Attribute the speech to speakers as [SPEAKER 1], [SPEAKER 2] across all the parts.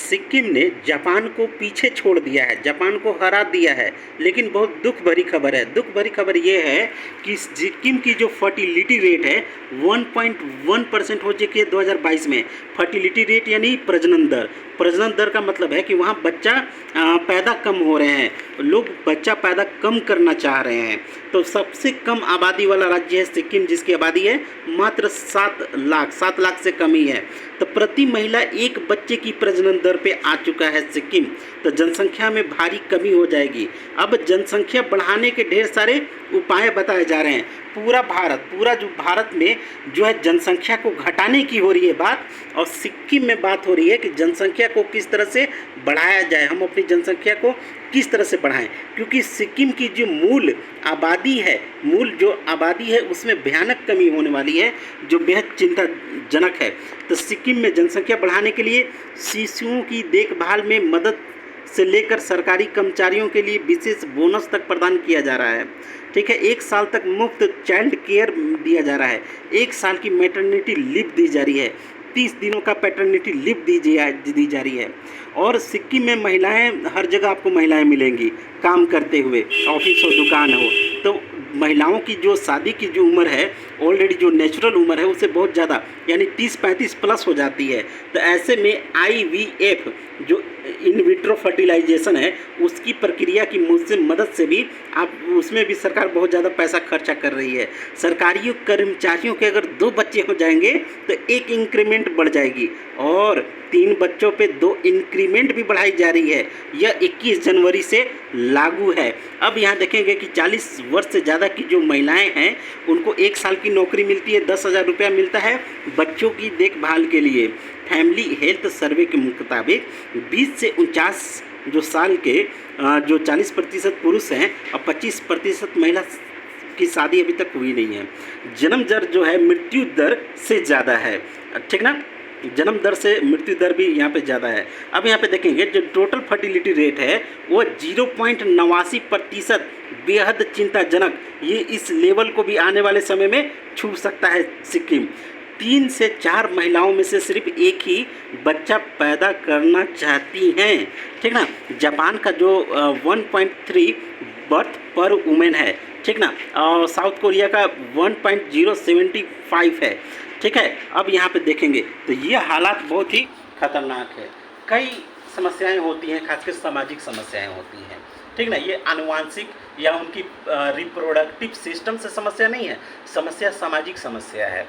[SPEAKER 1] सिक्किम ने जापान को पीछे छोड़ दिया है, जापान को हरा दिया है। लेकिन बहुत दुख भरी खबर है। दुख भरी खबर ये है कि सिक्किम की जो फर्टिलिटी रेट है 1.1% हो चुकी है 2022 में। फर्टिलिटी रेट यानी प्रजनन दर। प्रजनन दर का मतलब है कि वहाँ बच्चा पैदा कम हो रहे हैं, लोग बच्चा पैदा कम करना चाह रहे हैं। तो सबसे कम आबादी वाला राज्य है सिक्किम, जिसकी आबादी है मात्र 7 लाख से कम ही है। तो प्रति महिला एक बच्चे की प्रजनन दर पे आ चुका है सिक्किम। तो जनसंख्या में भारी कमी हो जाएगी। अब जनसंख्या बढ़ाने के ढेर सारे उपाय बताए जा रहे हैं। पूरा जो भारत में जो है जनसंख्या को घटाने की हो रही है बात, और सिक्किम में बात हो रही है कि जनसंख्या को किस तरह से बढ़ाया जाए, हम अपनी जनसंख्या को किस तरह से बढ़ाएं। क्योंकि सिक्किम की जो मूल आबादी है उसमें भयानक कमी होने वाली है, जो बेहद चिंताजनक है। तो सिक्किम में जनसंख्या बढ़ाने के लिए शिशुओं की देखभाल में मदद से लेकर सरकारी कर्मचारियों के लिए विशेष बोनस तक प्रदान किया जा रहा है। ठीक है, 1 साल तक मुफ्त चाइल्ड केयर दिया जा रहा है, 1 साल की मैटरनिटी लीव दी जा रही है, 30 दिनों का पैटर्निटी लीव दी जा रही है। और सिक्किम में महिलाएं, हर जगह आपको महिलाएं मिलेंगी काम करते हुए, ऑफिस हो दुकान हो। तो महिलाओं की जो शादी की जो उम्र है, ऑलरेडी जो नेचुरल उम्र है उससे बहुत ज़्यादा यानी 30-35 प्लस हो जाती है। तो ऐसे में IVF जो इन विट्रो फर्टिलाइजेशन है उसकी प्रक्रिया की मुझसे मदद से भी आप उसमें भी सरकार बहुत ज़्यादा पैसा खर्चा कर रही है। सरकारी कर्मचारियों के अगर 2 बच्चे हो जाएंगे तो 1 इंक्रीमेंट बढ़ जाएगी, और 3 बच्चों पे 2 इंक्रीमेंट भी बढ़ाई जा रही है। यह 21 जनवरी से लागू है। अब यहाँ देखेंगे कि 40 वर्ष से ज़्यादा की जो महिलाएं हैं उनको 1 साल की नौकरी मिलती है, 10,000 रुपया मिलता है बच्चों की देखभाल के लिए। फैमिली हेल्थ सर्वे के मुताबिक 20 से 49 जो साल के जो 40% पुरुष हैं और 25% महिला की शादी अभी तक हुई नहीं है। जन्म दर जो है मृत्यु दर से ज़्यादा है, ठीक ना, जन्म दर से मृत्यु दर भी यहाँ पे ज़्यादा है। अब यहाँ पे देखेंगे जो टोटल फर्टिलिटी रेट है वो 0.89%, बेहद चिंताजनक। ये इस लेवल को भी आने वाले समय में छू सकता है सिक्किम। 3 से 4 महिलाओं में से सिर्फ एक ही बच्चा पैदा करना चाहती हैं, ठीक ना। जापान का जो 1.3 बर्थ पर वुमेन है, ठीक ना, और साउथ कोरिया का 1.075 है, ठीक है। अब यहाँ पे देखेंगे तो ये हालात बहुत ही खतरनाक है। कई समस्याएं होती हैं, खासकर सामाजिक समस्याएं होती हैं, ठीक ना। ये आनुवांशिक या उनकी रिप्रोडक्टिव सिस्टम से समस्या नहीं है, समस्या सामाजिक समस्या है।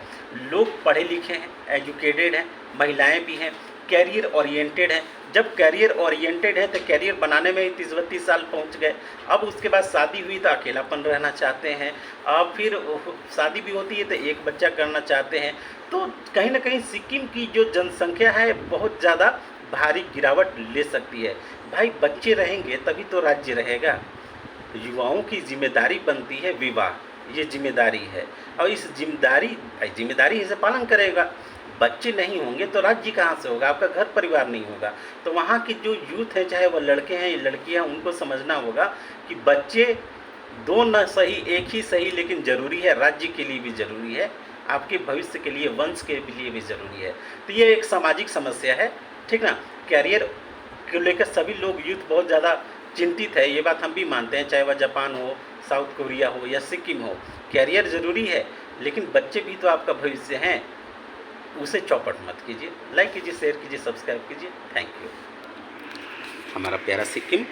[SPEAKER 1] लोग पढ़े लिखे हैं, एजुकेटेड हैं, महिलाएं भी हैं, कैरियर ओरिएंटेड हैं। जब कैरियर ओरिएंटेड है तो कैरियर बनाने में 30-32 साल पहुंच गए। अब उसके बाद शादी हुई तो अकेलापन रहना चाहते हैं, अब फिर शादी भी होती है तो एक बच्चा करना चाहते हैं। तो कहीं ना कहीं सिक्किम की जो जनसंख्या है बहुत ज़्यादा भारी गिरावट ले सकती है। भाई बच्चे रहेंगे तभी तो राज्य रहेगा। युवाओं की जिम्मेदारी बनती है विवाह, ये जिम्मेदारी है, और इस जिम्मेदारी से पालन करेगा। बच्चे नहीं होंगे तो राज्य कहाँ से होगा, आपका घर परिवार नहीं होगा। तो वहाँ की जो यूथ है, चाहे वह लड़के हैं या लड़कियाँ, उनको समझना होगा कि बच्चे 2 न सही, 1 ही सही, लेकिन ज़रूरी है, राज्य के लिए भी ज़रूरी है, आपके भविष्य के लिए, वंश के लिए भी ज़रूरी है। तो ये एक सामाजिक समस्या है, ठीक ना। कैरियर को लेकर सभी लोग, यूथ बहुत ज़्यादा चिंतित है, ये बात हम भी मानते हैं, चाहे वह जापान हो, साउथ कोरिया हो या सिक्किम हो। कैरियर ज़रूरी है, लेकिन बच्चे भी तो आपका भविष्य हैं, उसे चौपट मत कीजिए। लाइक कीजिए, शेयर कीजिए, सब्सक्राइब कीजिए। Thank you. हमारा प्यारा सिक्किम।